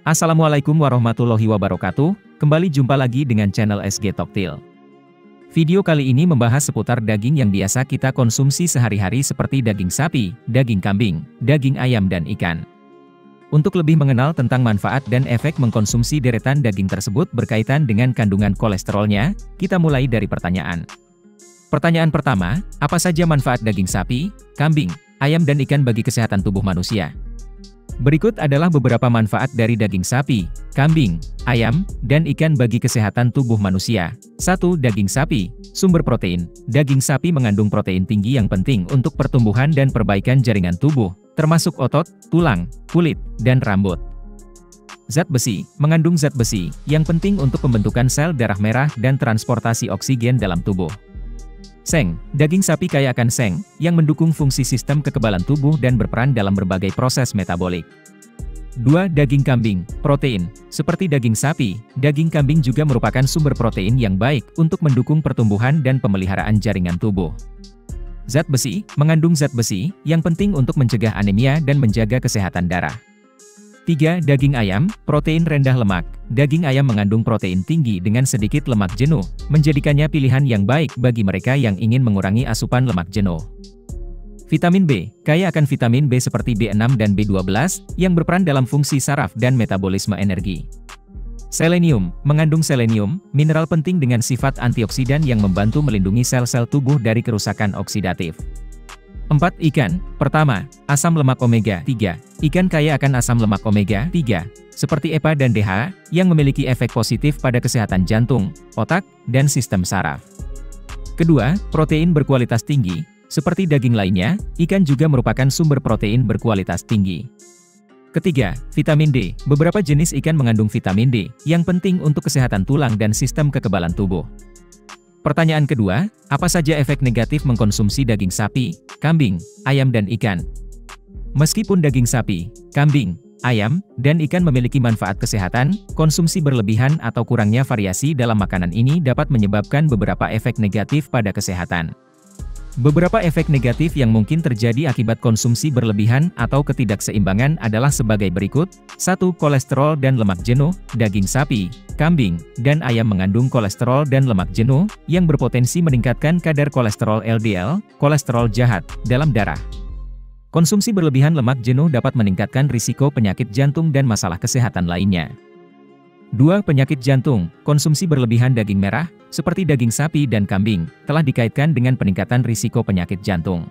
Assalamualaikum warahmatullahi wabarakatuh, kembali jumpa lagi dengan channel SG Toktil. Video kali ini membahas seputar daging yang biasa kita konsumsi sehari-hari seperti daging sapi, daging kambing, daging ayam dan ikan. Untuk lebih mengenal tentang manfaat dan efek mengkonsumsi deretan daging tersebut berkaitan dengan kandungan kolesterolnya, kita mulai dari pertanyaan. Pertanyaan pertama, apa saja manfaat daging sapi, kambing, ayam dan ikan bagi kesehatan tubuh manusia? Berikut adalah beberapa manfaat dari daging sapi, kambing, ayam, dan ikan bagi kesehatan tubuh manusia. 1. Daging sapi, sumber protein. Daging sapi mengandung protein tinggi yang penting untuk pertumbuhan dan perbaikan jaringan tubuh, termasuk otot, tulang, kulit, dan rambut. Zat besi, mengandung zat besi, yang penting untuk pembentukan sel darah merah dan transportasi oksigen dalam tubuh. Seng, daging sapi kaya akan seng, yang mendukung fungsi sistem kekebalan tubuh dan berperan dalam berbagai proses metabolik. 2. Daging kambing, protein. Seperti daging sapi, daging kambing juga merupakan sumber protein yang baik untuk mendukung pertumbuhan dan pemeliharaan jaringan tubuh. Zat besi, mengandung zat besi, yang penting untuk mencegah anemia dan menjaga kesehatan darah. 3. Daging ayam, protein rendah lemak. Daging ayam mengandung protein tinggi dengan sedikit lemak jenuh, menjadikannya pilihan yang baik bagi mereka yang ingin mengurangi asupan lemak jenuh. Vitamin B, kaya akan vitamin B seperti B6 dan B12, yang berperan dalam fungsi saraf dan metabolisme energi. Selenium, mengandung selenium, mineral penting dengan sifat antioksidan yang membantu melindungi sel-sel tubuh dari kerusakan oksidatif. 4. Ikan. Pertama, asam lemak omega 3. Ikan kaya akan asam lemak omega 3, seperti EPA dan DHA, yang memiliki efek positif pada kesehatan jantung, otak, dan sistem saraf. Kedua, protein berkualitas tinggi. Seperti daging lainnya, ikan juga merupakan sumber protein berkualitas tinggi. Ketiga, vitamin D. Beberapa jenis ikan mengandung vitamin D, yang penting untuk kesehatan tulang dan sistem kekebalan tubuh. Pertanyaan kedua, apa saja efek negatif mengkonsumsi daging sapi, kambing, ayam dan ikan? Meskipun daging sapi, kambing, ayam, dan ikan memiliki manfaat kesehatan, konsumsi berlebihan atau kurangnya variasi dalam makanan ini dapat menyebabkan beberapa efek negatif pada kesehatan. Beberapa efek negatif yang mungkin terjadi akibat konsumsi berlebihan atau ketidakseimbangan adalah sebagai berikut. 1. Kolesterol dan lemak jenuh. Daging sapi, kambing, dan ayam mengandung kolesterol dan lemak jenuh, yang berpotensi meningkatkan kadar kolesterol LDL, kolesterol jahat, dalam darah. Konsumsi berlebihan lemak jenuh dapat meningkatkan risiko penyakit jantung dan masalah kesehatan lainnya. 2. Penyakit jantung. Konsumsi berlebihan daging merah, seperti daging sapi dan kambing, telah dikaitkan dengan peningkatan risiko penyakit jantung.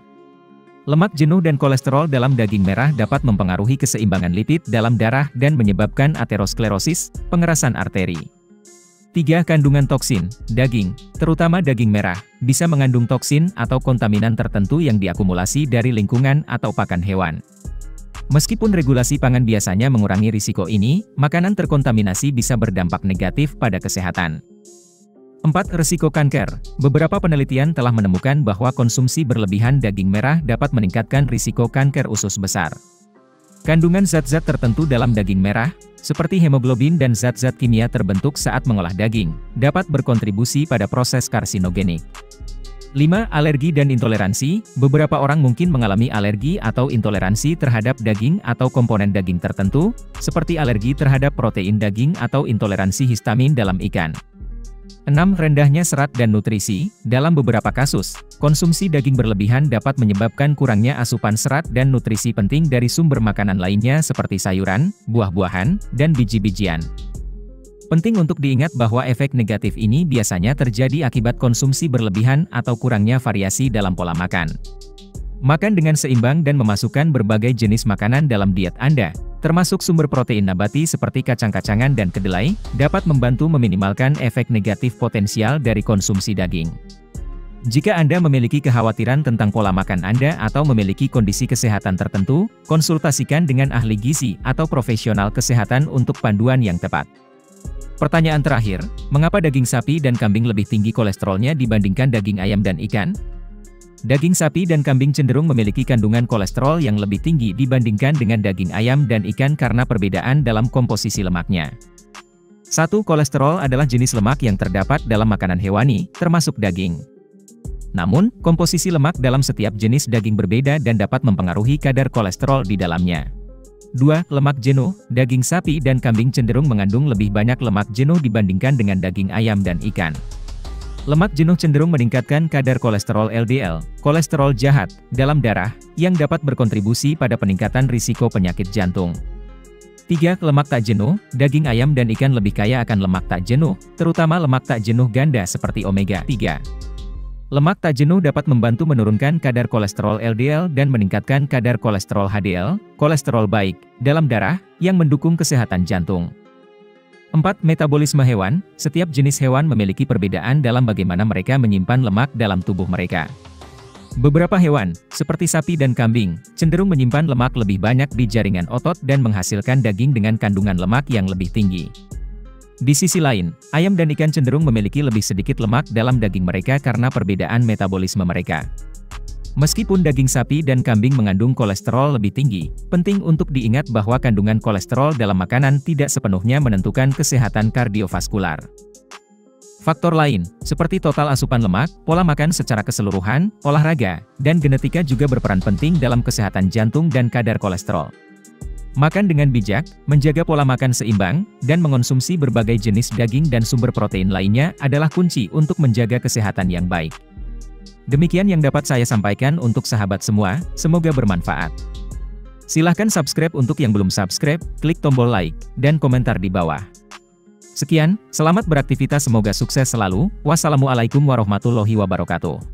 Lemak jenuh dan kolesterol dalam daging merah dapat mempengaruhi keseimbangan lipid dalam darah dan menyebabkan aterosklerosis, pengerasan arteri. 3. Kandungan toksin. Daging, terutama daging merah, bisa mengandung toksin atau kontaminan tertentu yang diakumulasi dari lingkungan atau pakan hewan. Meskipun regulasi pangan biasanya mengurangi risiko ini, makanan terkontaminasi bisa berdampak negatif pada kesehatan. 4. Risiko kanker. Beberapa penelitian telah menemukan bahwa konsumsi berlebihan daging merah dapat meningkatkan risiko kanker usus besar. Kandungan zat-zat tertentu dalam daging merah, seperti hemoglobin dan zat-zat kimia terbentuk saat mengolah daging, dapat berkontribusi pada proses karsinogenik. 5. Alergi dan intoleransi. Beberapa orang mungkin mengalami alergi atau intoleransi terhadap daging atau komponen daging tertentu, seperti alergi terhadap protein daging atau intoleransi histamin dalam ikan. 6. Rendahnya serat dan nutrisi. Dalam beberapa kasus, konsumsi daging berlebihan dapat menyebabkan kurangnya asupan serat dan nutrisi penting dari sumber makanan lainnya seperti sayuran, buah-buahan, dan biji-bijian. Penting untuk diingat bahwa efek negatif ini biasanya terjadi akibat konsumsi berlebihan atau kurangnya variasi dalam pola makan. Makan dengan seimbang dan memasukkan berbagai jenis makanan dalam diet Anda, termasuk sumber protein nabati seperti kacang-kacangan dan kedelai, dapat membantu meminimalkan efek negatif potensial dari konsumsi daging. Jika Anda memiliki kekhawatiran tentang pola makan Anda atau memiliki kondisi kesehatan tertentu, konsultasikan dengan ahli gizi atau profesional kesehatan untuk panduan yang tepat. Pertanyaan terakhir, mengapa daging sapi dan kambing lebih tinggi kolesterolnya dibandingkan daging ayam dan ikan? Daging sapi dan kambing cenderung memiliki kandungan kolesterol yang lebih tinggi dibandingkan dengan daging ayam dan ikan karena perbedaan dalam komposisi lemaknya. 1. Kolesterol adalah jenis lemak yang terdapat dalam makanan hewani, termasuk daging. Namun, komposisi lemak dalam setiap jenis daging berbeda dan dapat mempengaruhi kadar kolesterol di dalamnya. 2. Lemak jenuh. Daging sapi dan kambing cenderung mengandung lebih banyak lemak jenuh dibandingkan dengan daging ayam dan ikan. Lemak jenuh cenderung meningkatkan kadar kolesterol LDL, kolesterol jahat, dalam darah, yang dapat berkontribusi pada peningkatan risiko penyakit jantung. 3. Lemak tak jenuh. Daging ayam dan ikan lebih kaya akan lemak tak jenuh, terutama lemak tak jenuh ganda seperti omega 3. Lemak tak jenuh dapat membantu menurunkan kadar kolesterol LDL dan meningkatkan kadar kolesterol HDL, kolesterol baik, dalam darah, yang mendukung kesehatan jantung. 4. Metabolisme hewan. Setiap jenis hewan memiliki perbedaan dalam bagaimana mereka menyimpan lemak dalam tubuh mereka. Beberapa hewan, seperti sapi dan kambing, cenderung menyimpan lemak lebih banyak di jaringan otot dan menghasilkan daging dengan kandungan lemak yang lebih tinggi. Di sisi lain, ayam dan ikan cenderung memiliki lebih sedikit lemak dalam daging mereka karena perbedaan metabolisme mereka. Meskipun daging sapi dan kambing mengandung kolesterol lebih tinggi, penting untuk diingat bahwa kandungan kolesterol dalam makanan tidak sepenuhnya menentukan kesehatan kardiovaskular. Faktor lain, seperti total asupan lemak, pola makan secara keseluruhan, olahraga, dan genetika juga berperan penting dalam kesehatan jantung dan kadar kolesterol. Makan dengan bijak, menjaga pola makan seimbang, dan mengonsumsi berbagai jenis daging dan sumber protein lainnya adalah kunci untuk menjaga kesehatan yang baik. Demikian yang dapat saya sampaikan untuk sahabat semua, semoga bermanfaat. Silahkan subscribe untuk yang belum subscribe, klik tombol like, dan komentar di bawah. Sekian, selamat beraktivitas, semoga sukses selalu. Wassalamualaikum warahmatullahi wabarakatuh.